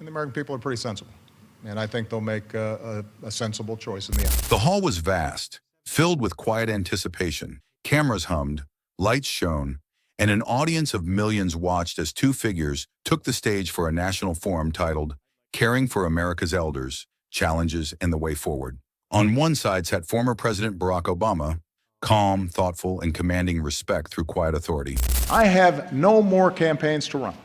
the American people are pretty sensible. And I think they'll make a sensible choice in the end. The hall was vast, filled with quiet anticipation. Cameras hummed, lights shone, and an audience of millions watched as two figures took the stage for a national forum titled, Caring for America's Elders, Challenges and the Way Forward. On one side sat former President Barack Obama, calm, thoughtful, and commanding respect through quiet authority. I have no more campaigns to run.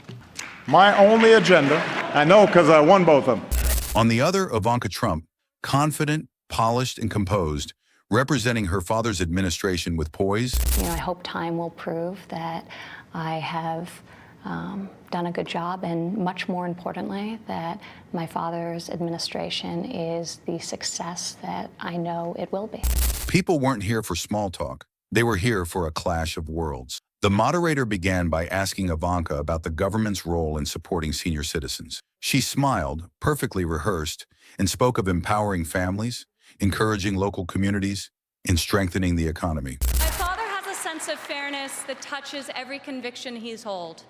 My only agenda, I know because I won both of them. On the other, Ivanka Trump, confident, polished, and composed, representing her father's administration with poise. I hope time will prove that I have done a good job, and much more importantly, that my father's administration is the success that I know it will be. People weren't here for small talk. They were here for a clash of worlds. The moderator began by asking Ivanka about the government's role in supporting senior citizens. She smiled, perfectly rehearsed, and spoke of empowering families, encouraging local communities, and strengthening the economy. My father has a sense of fairness that touches every conviction he's held.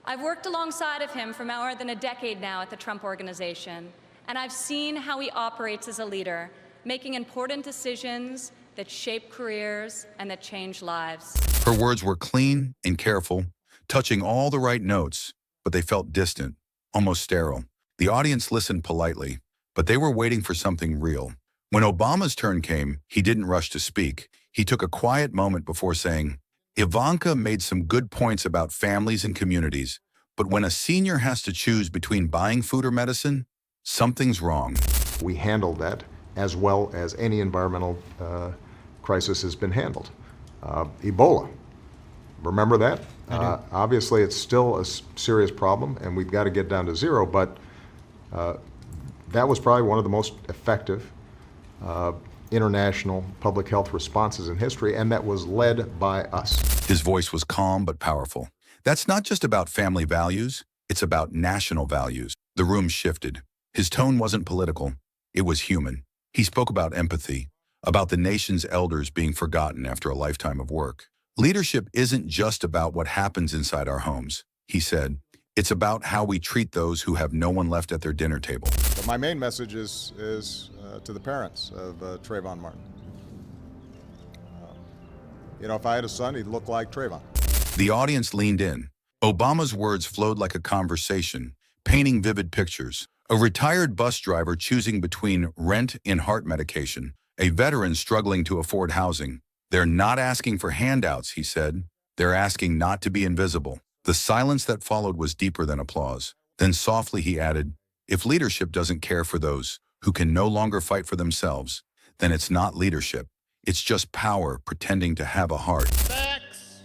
I've worked alongside of him for more than a decade now at the Trump Organization, and I've seen how he operates as a leader, making important decisions that shape careers and that change lives. Her words were clean and careful, touching all the right notes, but they felt distant, almost sterile. The audience listened politely, but they were waiting for something real. When Obama's turn came, he didn't rush to speak. He took a quiet moment before saying, Ivanka made some good points about families and communities, but when a senior has to choose between buying food or medicine, something's wrong. We handled that as well as any environmental crisis has been handled. Ebola, remember that? Obviously, it's still a serious problem, and we've got to get down to zero, but that was probably one of the most effective international public health responses in history, and that was led by us. His voice was calm but powerful. That's not just about family values, it's about national values. The room shifted. His tone wasn't political, it was human. He spoke about empathy, about the nation's elders being forgotten after a lifetime of work. Leadership isn't just about what happens inside our homes, he said. It's about how we treat those who have no one left at their dinner table. But my main message is to the parents of Trayvon Martin. If I had a son, he'd look like Trayvon. The audience leaned in. Obama's words flowed like a conversation, painting vivid pictures. A retired bus driver choosing between rent and heart medication, a veteran struggling to afford housing. They're not asking for handouts, he said. They're asking not to be invisible. The silence that followed was deeper than applause. Then softly he added, if leadership doesn't care for those who can no longer fight for themselves, then it's not leadership. It's just power pretending to have a heart. Facts,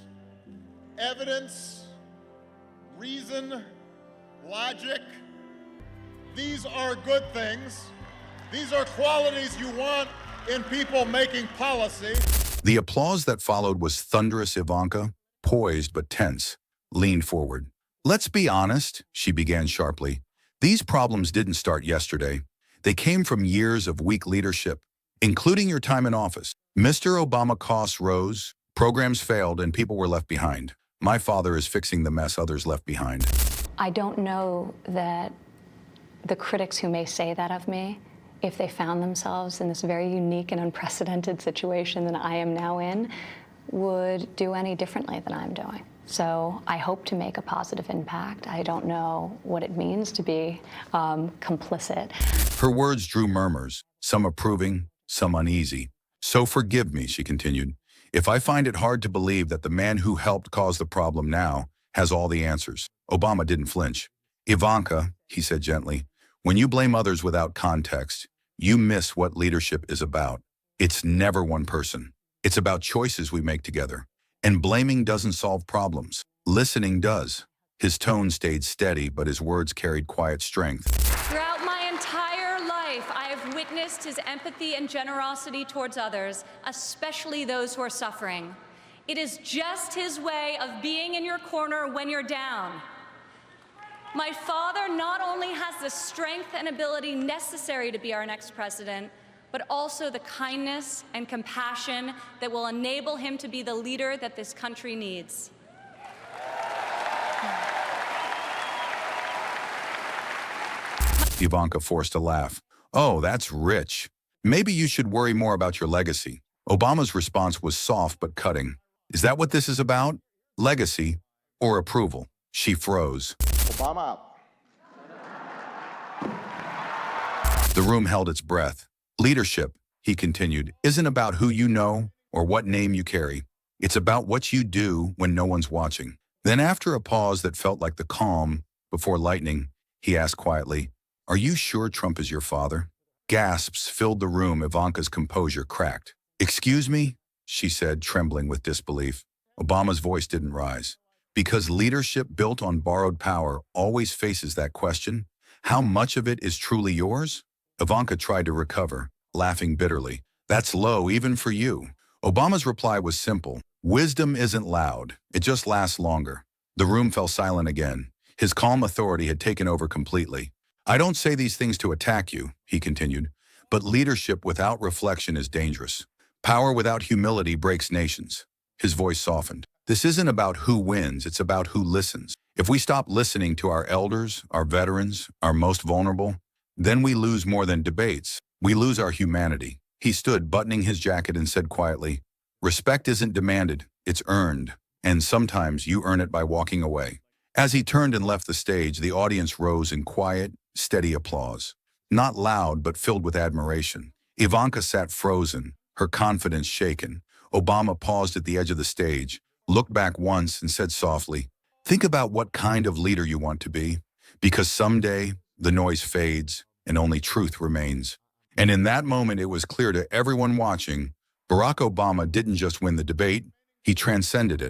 evidence, reason, logic. These are good things. These are qualities you want in people making policy. The applause that followed was thunderous. Ivanka, poised but tense, leaned forward. Let's be honest, she began sharply. These problems didn't start yesterday. They came from years of weak leadership, including your time in office. Mr. Obama, costs rose, programs failed, and people were left behind. My father is fixing the mess others left behind. I don't know that the critics who may say that of me, if they found themselves in this very unique and unprecedented situation that I am now in, would do any differently than I'm doing. So I hope to make a positive impact. I don't know what it means to be complicit. Her words drew murmurs, some approving, some uneasy. So forgive me, she continued, if I find it hard to believe that the man who helped cause the problem now has all the answers. Obama didn't flinch. Ivanka, he said gently, when you blame others without context, you miss what leadership is about. It's never one person. It's about choices we make together. And blaming doesn't solve problems. Listening does. His tone stayed steady, but his words carried quiet strength. Throughout my entire life, I have witnessed his empathy and generosity towards others, especially those who are suffering. It is just his way of being in your corner when you're down. My father not only has the strength and ability necessary to be our next president, but also the kindness and compassion that will enable him to be the leader that this country needs. Ivanka forced a laugh. Oh, that's rich. Maybe you should worry more about your legacy. Obama's response was soft but cutting. Is that what this is about? Legacy or approval? She froze. Obama out. The room held its breath. Leadership, he continued, isn't about who you know or what name you carry. It's about what you do when no one's watching. Then after a pause that felt like the calm before lightning, he asked quietly, "Are you sure Trump is your father?" Gasps filled the room. Ivanka's composure cracked. "Excuse me?" she said, trembling with disbelief. Obama's voice didn't rise. Because leadership built on borrowed power always faces that question. How much of it is truly yours? Ivanka tried to recover, laughing bitterly. That's low even for you. Obama's reply was simple. Wisdom isn't loud. It just lasts longer. The room fell silent again. His calm authority had taken over completely. I don't say these things to attack you, he continued, but leadership without reflection is dangerous. Power without humility breaks nations. His voice softened. This isn't about who wins, it's about who listens. If we stop listening to our elders, our veterans, our most vulnerable, then we lose more than debates. We lose our humanity. He stood, buttoning his jacket, and said quietly, "Respect isn't demanded, it's earned, and sometimes you earn it by walking away." As he turned and left the stage, the audience rose in quiet, steady applause. Not loud, but filled with admiration. Ivanka sat frozen, her confidence shaken. Obama paused at the edge of the stage, looked back once, and said softly, "Think about what kind of leader you want to be, because someday the noise fades and only truth remains." And in that moment, it was clear to everyone watching, Barack Obama didn't just win the debate, he transcended it.